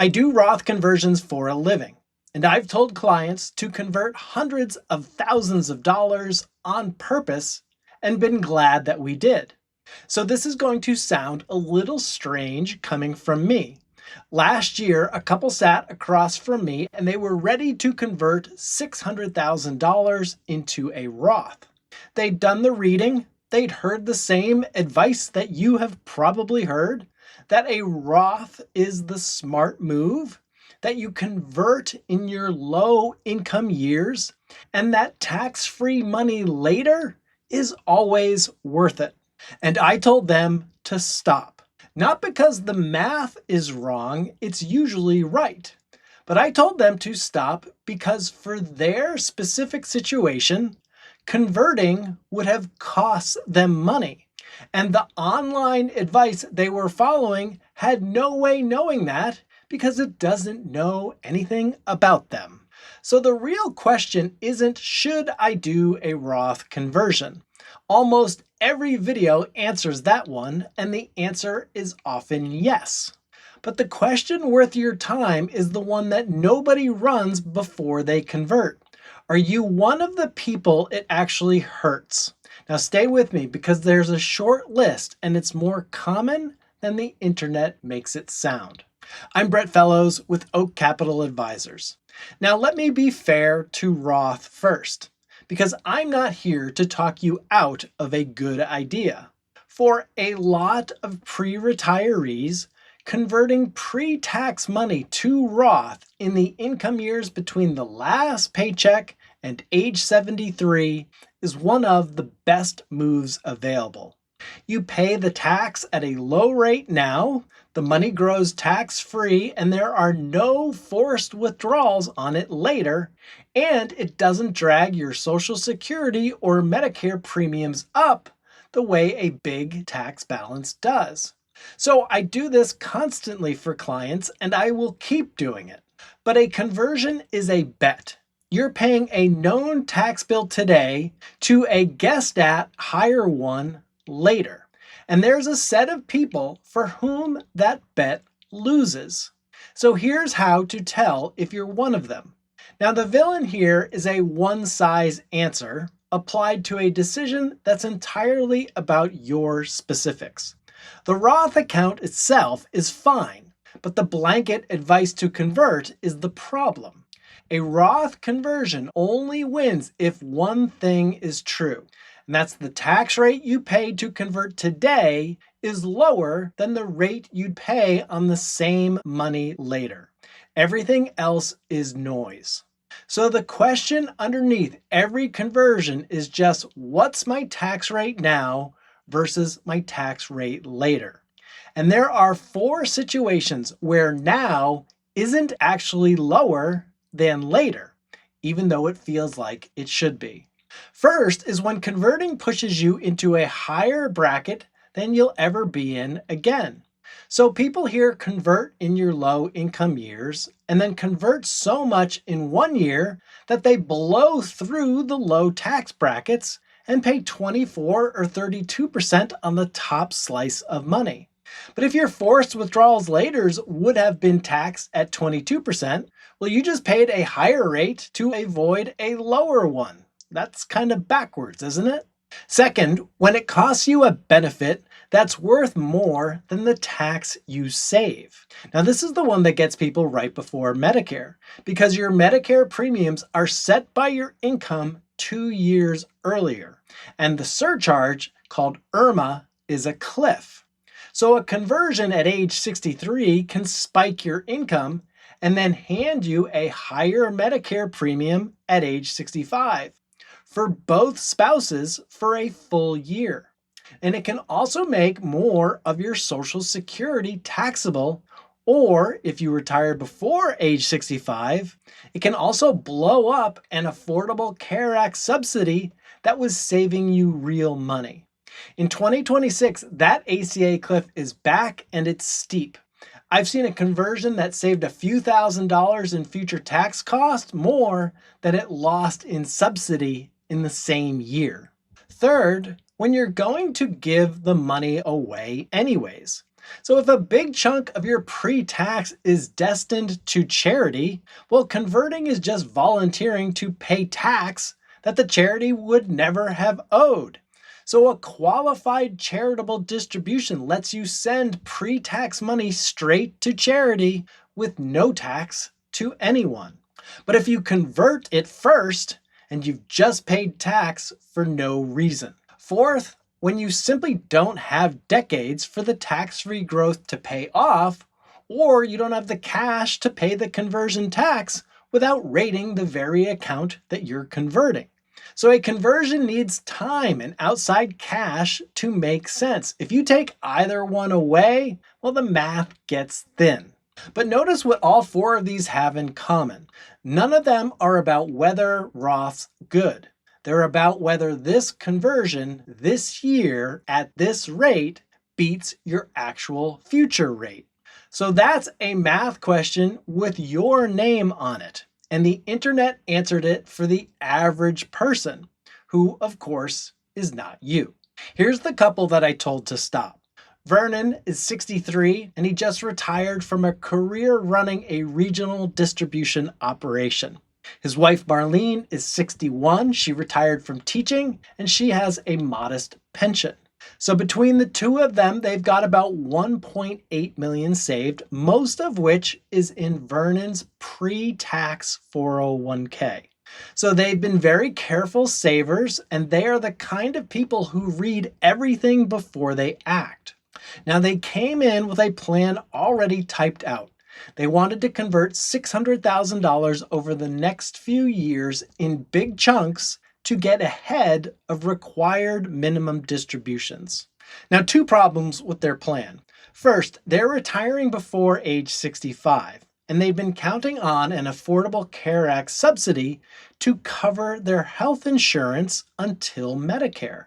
I do Roth conversions for a living, and I've told clients to convert hundreds of thousands of dollars on purpose and been glad that we did. So this is going to sound a little strange coming from me. Last year, a couple sat across from me and they were ready to convert $600,000 into a Roth. They'd done the reading, they'd heard the same advice that you have probably heard, that a Roth is the smart move, that you convert in your low income years, and that tax-free money later is always worth it. And I told them to stop. Not because the math is wrong, it's usually right. But I told them to stop because for their specific situation, converting would have cost them money. And the online advice they were following had no way knowing that because it doesn't know anything about them. So the real question isn't, should I do a Roth conversion? Almost every video answers that one, and the answer is often yes. But the question worth your time is the one that nobody runs before they convert. Are you one of the people it actually hurts? Now stay with me because there's a short list and it's more common than the internet makes it sound. I'm Brett Fellows with Oak Capital Advisors. Now let me be fair to Roth first, because I'm not here to talk you out of a good idea. For a lot of pre-retirees, converting pre-tax money to Roth in the income years between the last paycheck and age 73 is one of the best moves available. You pay the tax at a low rate now, the money grows tax-free, and there are no forced withdrawals on it later, and it doesn't drag your Social Security or Medicare premiums up the way a big tax balance does. So I do this constantly for clients, and I will keep doing it. But a conversion is a bet. You're paying a known tax bill today to a guessed at higher one later. And there's a set of people for whom that bet loses. So here's how to tell if you're one of them. Now the villain here is a one-size answer applied to a decision that's entirely about your specifics. The Roth account itself is fine, but the blanket advice to convert is the problem. A Roth conversion only wins if one thing is true, and that's the tax rate you paid to convert today is lower than the rate you'd pay on the same money later. Everything else is noise. So the question underneath every conversion is just, what's my tax rate now versus my tax rate later? And there are 4 situations where now isn't actually lower than later, even though it feels like it should be. First is when converting pushes you into a higher bracket than you'll ever be in again. So people here convert in your low income years and then convert so much in one year that they blow through the low tax brackets and pay 24 or 32% on the top slice of money. But if your forced withdrawals later would have been taxed at 22%, well, you just paid a higher rate to avoid a lower one. That's kind of backwards, isn't it? Second, when it costs you a benefit that's worth more than the tax you save. Now, this is the one that gets people right before Medicare, because your Medicare premiums are set by your income 2 years earlier, and the surcharge, called IRMAA, is a cliff. So a conversion at age 63 can spike your income and then hand you a higher Medicare premium at age 65 for both spouses for a full year. And it can also make more of your Social Security taxable, or if you retire before age 65, it can also blow up an Affordable Care Act subsidy that was saving you real money. In 2026, that ACA cliff is back and it's steep. I've seen a conversion that saved a few $1,000s in future tax costs more than it lost in subsidy in the same year. Third, when you're going to give the money away anyways. So if a big chunk of your pre-tax is destined to charity, well, converting is just volunteering to pay tax that the charity would never have owed. So a qualified charitable distribution lets you send pre-tax money straight to charity with no tax to anyone. But if you convert it first, and you've just paid tax for no reason. Fourth, when you simply don't have decades for the tax-free growth to pay off, or you don't have the cash to pay the conversion tax without rating the very account that you're converting. So a conversion needs time and outside cash to make sense. If you take either one away, well, the math gets thin. But notice what all four of these have in common. None of them are about whether Roth's good. They're about whether this conversion this year at this rate beats your actual future rate. So that's a math question with your name on it. And the internet answered it for the average person, who of course is not you. Here's the couple that I told to stop. Vernon is 63 and he just retired from a career running a regional distribution operation. His wife Marlene is 61. She retired from teaching and she has a modest pension. So between the two of them, they've got about 1.8 million saved, most of which is in Vernon's pre-tax 401k. So they've been very careful savers, and they are the kind of people who read everything before they act. Now they came in with a plan already typed out. They wanted to convert $600,000 over the next few years in big chunks to get ahead of required minimum distributions. Now, two problems with their plan. First, they're retiring before age 65, and they've been counting on an Affordable Care Act subsidy to cover their health insurance until Medicare.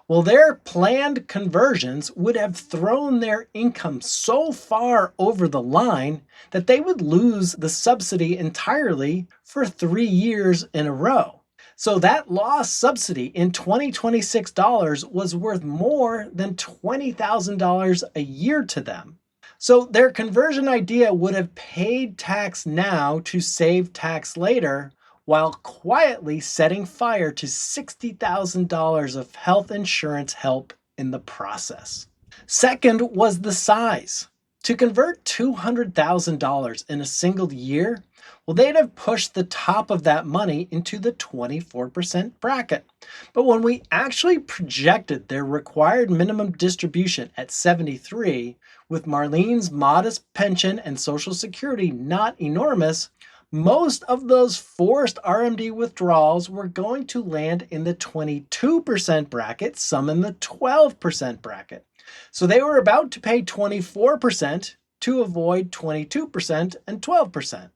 Well, their planned conversions would have thrown their income so far over the line that they would lose the subsidy entirely for 3 years in a row. So that lost subsidy in 2026 dollars was worth more than $20,000 a year to them. So their conversion idea would have paid tax now to save tax later, while quietly setting fire to $60,000 of health insurance help in the process. Second was the size. To convert $200,000 in a single year, well, they'd have pushed the top of that money into the 24% bracket. But when we actually projected their required minimum distribution at 73, with Marlene's modest pension and Social Security not enormous, most of those forced RMD withdrawals were going to land in the 22% bracket, some in the 12% bracket. So they were about to pay 24% to avoid 22% and 12%.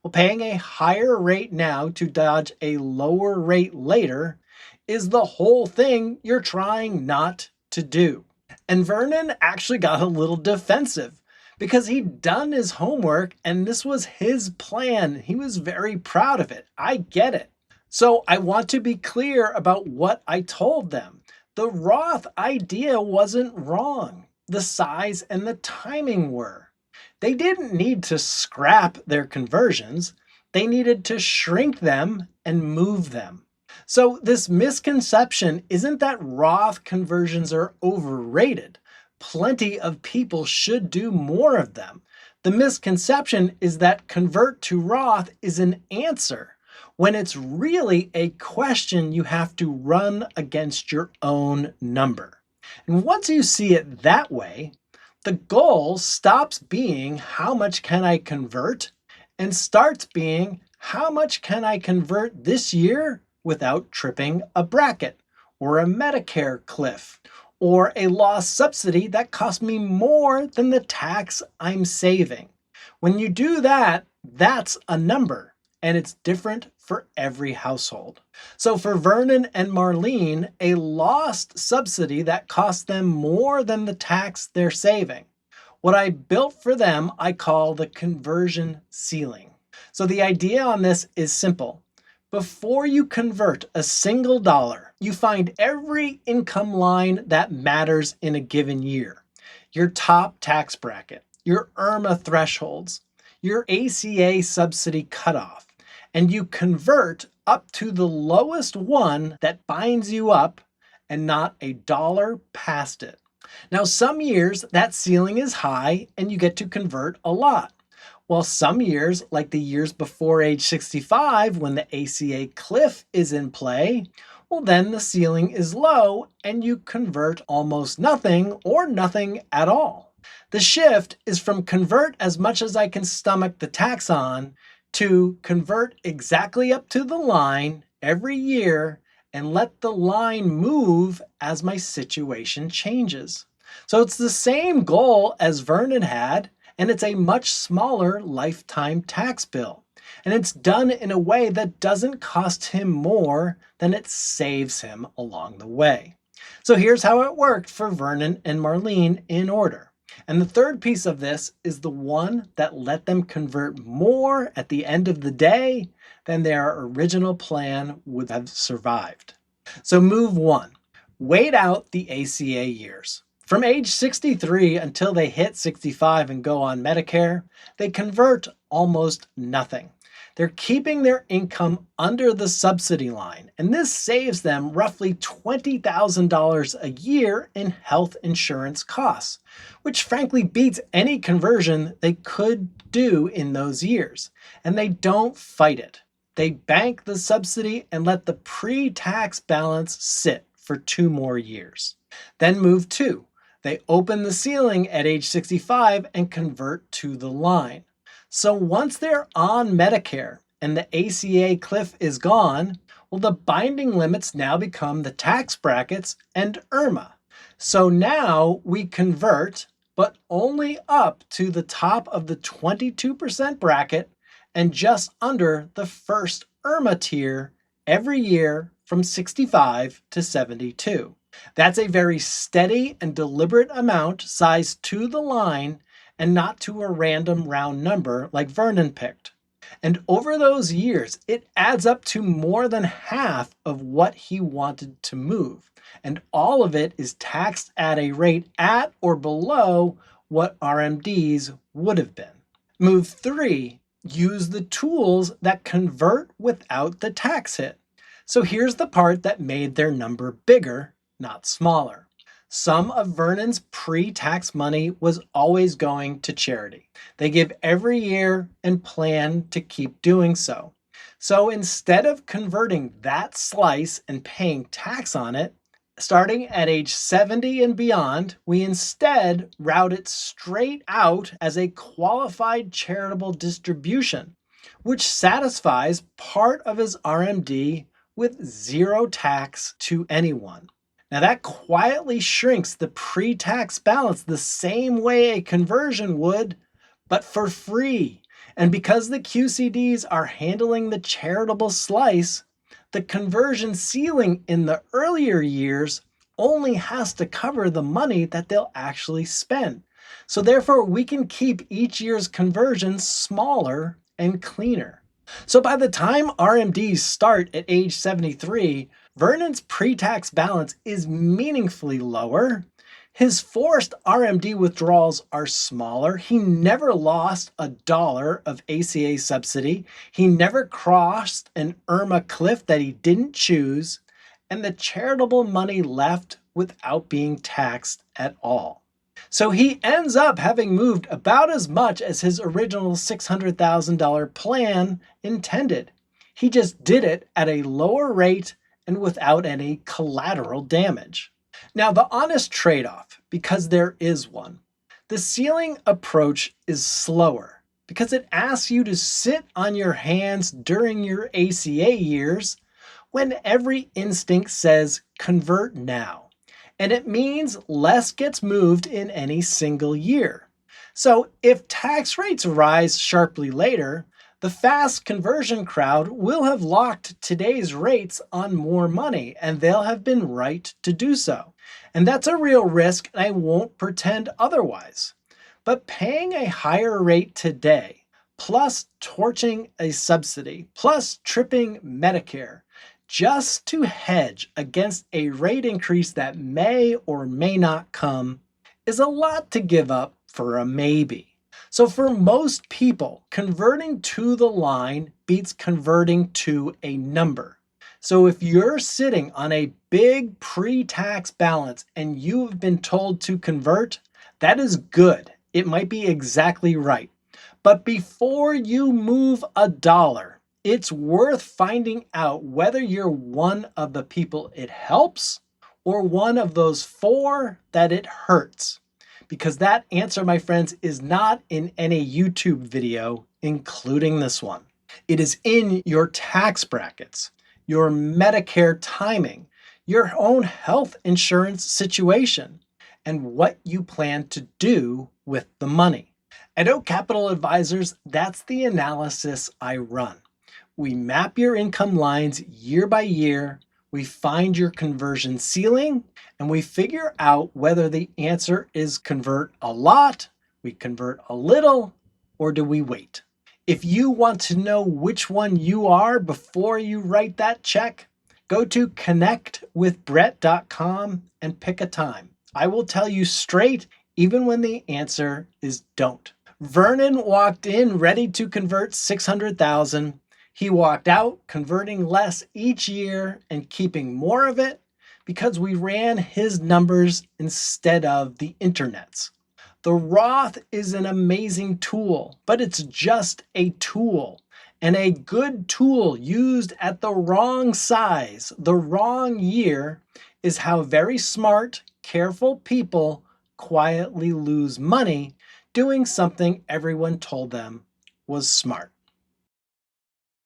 Well, paying a higher rate now to dodge a lower rate later is the whole thing you're trying not to do. And Vernon actually got a little defensive because he'd done his homework and this was his plan. He was very proud of it. I get it. So I want to be clear about what I told them. The Roth idea wasn't wrong. The size and the timing were. They didn't need to scrap their conversions. They needed to shrink them and move them. So this misconception isn't that Roth conversions are overrated. Plenty of people should do more of them. The misconception is that convert to Roth is an answer, when it's really a question you have to run against your own number. And once you see it that way, the goal stops being how much can I convert and starts being how much can I convert this year without tripping a bracket or a Medicare cliff or a lost subsidy that cost me more than the tax I'm saving. When you do that, that's a number, and it's different for every household. So for Vernon and Marlene, a lost subsidy that cost them more than the tax they're saving. What I built for them, I call the conversion ceiling. So the idea on this is simple. Before you convert a single dollar, you find every income line that matters in a given year. your top tax bracket, your IRMAA thresholds, your ACA subsidy cutoff, and you convert up to the lowest one that binds you up and not a dollar past it. Now, some years that ceiling is high and you get to convert a lot. While some years, like the years before age 65 when the ACA cliff is in play, well, then the ceiling is low and you convert almost nothing or nothing at all. The shift is from convert as much as I can stomach the tax on to convert exactly up to the line every year and let the line move as my situation changes. So it's the same goal as Vernon had, and it's a much smaller lifetime tax bill. And it's done in a way that doesn't cost him more than it saves him along the way. So here's how it worked for Vernon and Marlene in order. And the third piece of this is the one that let them convert more at the end of the day than their original plan would have survived. So move one, wait out the ACA years. From age 63 until they hit 65 and go on Medicare, they convert almost nothing. They're keeping their income under the subsidy line, and this saves them roughly $20,000 a year in health insurance costs, which frankly beats any conversion they could do in those years. And they don't fight it. They bank the subsidy and let the pre-tax balance sit for 2 more years. Then move 2. They open the ceiling at age 65 and convert to the line. So once they're on Medicare and the ACA cliff is gone, well, the binding limits now become the tax brackets and IRMAA. So now we convert, but only up to the top of the 22% bracket and just under the first IRMAA tier every year from 65 to 72. That's a very steady and deliberate amount sized to the line and not to a random round number like Vernon picked. And over those years, it adds up to more than half of what he wanted to move. And all of it is taxed at a rate at or below what RMDs would have been. Move 3, use the tools that convert without the tax hit. So here's the part that made their number bigger, not smaller. Some of Vernon's pre-tax money was always going to charity. They give every year and plan to keep doing so. So instead of converting that slice and paying tax on it, starting at age 70 and beyond, we instead route it straight out as a qualified charitable distribution, which satisfies part of his RMD with zero tax to anyone. Now that quietly shrinks the pre-tax balance the same way a conversion would, but for free. And because the QCDs are handling the charitable slice, the conversion ceiling in the earlier years only has to cover the money that they'll actually spend. So therefore, we can keep each year's conversion smaller and cleaner. So by the time RMDs start at age 73, Vernon's pre-tax balance is meaningfully lower. His forced RMD withdrawals are smaller. He never lost a dollar of ACA subsidy. He never crossed an IRMAA cliff that he didn't choose. And the charitable money left without being taxed at all. So he ends up having moved about as much as his original $600,000 plan intended. He just did it at a lower rate and without any collateral damage. Now, the honest trade-off, because there is one, the ceiling approach is slower because it asks you to sit on your hands during your ACA years when every instinct says convert now. And it means less gets moved in any single year. So if tax rates rise sharply later, the fast conversion crowd will have locked today's rates on more money, and they'll have been right to do so. And that's a real risk, and I won't pretend otherwise. But paying a higher rate today, plus torching a subsidy, plus tripping Medicare, just to hedge against a rate increase that may or may not come, is a lot to give up for a maybe. So for most people, converting to the line beats converting to a number. So if you're sitting on a big pre-tax balance and you have been told to convert, that is good. It might be exactly right. But before you move a dollar, it's worth finding out whether you're one of the people it helps or one of those four that it hurts. Because that answer, my friends, is not in any YouTube video, including this one. It is in your tax brackets, your Medicare timing, your own health insurance situation, and what you plan to do with the money. At Oak Capital Advisors, that's the analysis I run. We map your income lines year by year, we find your conversion ceiling, and we figure out whether the answer is convert a lot, we convert a little, or do we wait? If you want to know which one you are before you write that check, go to connectwithbrett.com and pick a time. I will tell you straight, even when the answer is don't. Vernon walked in ready to convert $600,000. He walked out converting less each year and keeping more of it because we ran his numbers instead of the internet's. The Roth is an amazing tool, but it's just a tool. And a good tool used at the wrong size, the wrong year, is how very smart, careful people quietly lose money doing something everyone told them was smart.